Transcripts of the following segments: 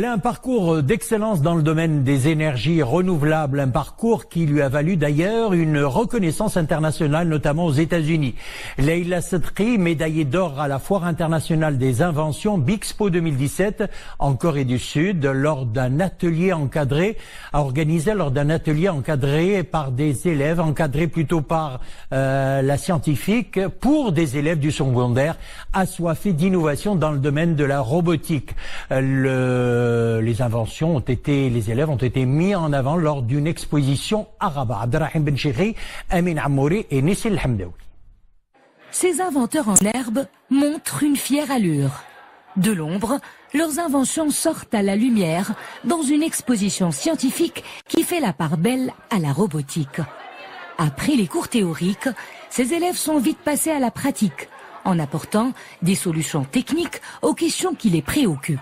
Elle a un parcours d'excellence dans le domaine des énergies renouvelables, un parcours qui lui a valu d'ailleurs une reconnaissance internationale, notamment aux États-Unis. Leïla Sedqi, médaillée d'or à la Foire internationale des inventions Bixpo 2017 en Corée du Sud, organisé lors d'un atelier encadré par des élèves, encadré plutôt par la scientifique, pour des élèves du secondaire assoiffés d'innovation dans le domaine de la robotique. Les élèves ont été mis en avant lors d'une exposition arabe. Abdelrahim Benchiri, Amin Amouri et Nissil Hamdaoui. Ces inventeurs en herbe montrent une fière allure. De l'ombre, leurs inventions sortent à la lumière dans une exposition scientifique qui fait la part belle à la robotique. Après les cours théoriques, ces élèves sont vite passés à la pratique, en apportant des solutions techniques aux questions qui les préoccupent.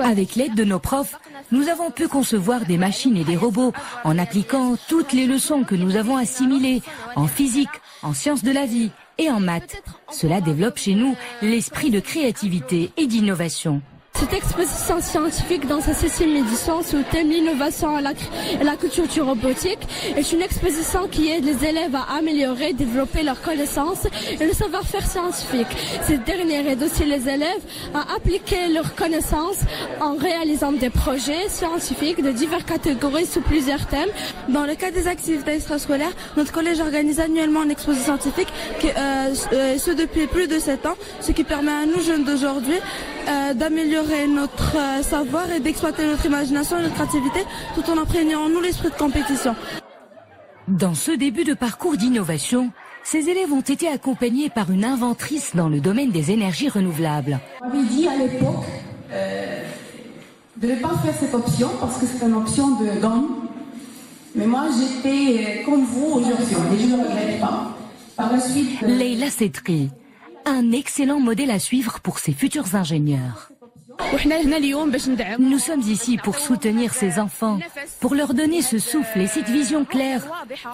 Avec l'aide de nos profs, nous avons pu concevoir des machines et des robots en appliquant toutes les leçons que nous avons assimilées en physique, en sciences de la vie et en maths. Cela développe chez nous l'esprit de créativité et d'innovation. Cette exposition scientifique dans sa 6e édition sous le thème l'innovation et la culture du robotique est une exposition qui aide les élèves à améliorer, développer leurs connaissances et le savoir-faire scientifique. Cette dernière aide aussi les élèves à appliquer leurs connaissances en réalisant des projets scientifiques de diverses catégories sous plusieurs thèmes. Dans le cadre des activités extrascolaires, notre collège organise annuellement une exposition scientifique, ce depuis plus de 7 ans, ce qui permet à nous jeunes d'aujourd'hui d'améliorer notre savoir et d'exploiter notre imagination et notre créativité tout en imprégnant en nous l'esprit de compétition. Dans ce début de parcours d'innovation, ces élèves ont été accompagnés par une inventrice dans le domaine des énergies renouvelables. On m'avait dit à l'époque de ne pas faire cette option parce que c'est une option de gagne. Mais moi j'étais comme vous aujourd'hui et je ne regrette pas. Par la suite, Leïla Sedqi, un excellent modèle à suivre pour ses futurs ingénieurs. Nous sommes ici pour soutenir ces enfants, pour leur donner ce souffle et cette vision claire.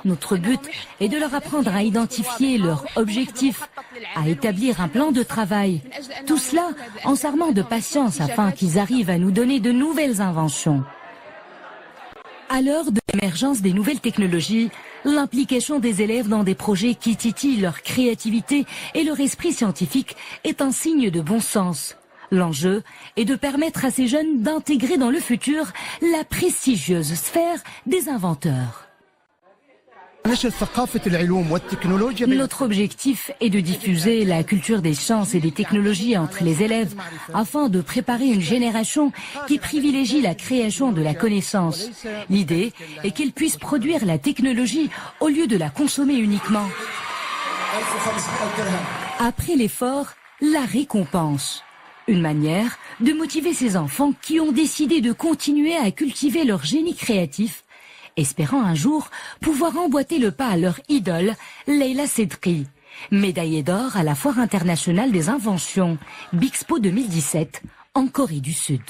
Notre but est de leur apprendre à identifier leurs objectifs, à établir un plan de travail. Tout cela en s'armant de patience afin qu'ils arrivent à nous donner de nouvelles inventions. À l'heure de l'émergence des nouvelles technologies, l'implication des élèves dans des projets qui titillent leur créativité et leur esprit scientifique est un signe de bon sens. L'enjeu est de permettre à ces jeunes d'intégrer dans le futur la prestigieuse sphère des inventeurs. Notre objectif est de diffuser la culture des sciences et des technologies entre les élèves afin de préparer une génération qui privilégie la création de la connaissance. L'idée est qu'ils puissent produire la technologie au lieu de la consommer uniquement. Après l'effort, la récompense. Une manière de motiver ces enfants qui ont décidé de continuer à cultiver leur génie créatif, espérant un jour pouvoir emboîter le pas à leur idole, Leïla Sedqi, médaillée d'or à la Foire internationale des inventions Bixpo 2017 en Corée du Sud.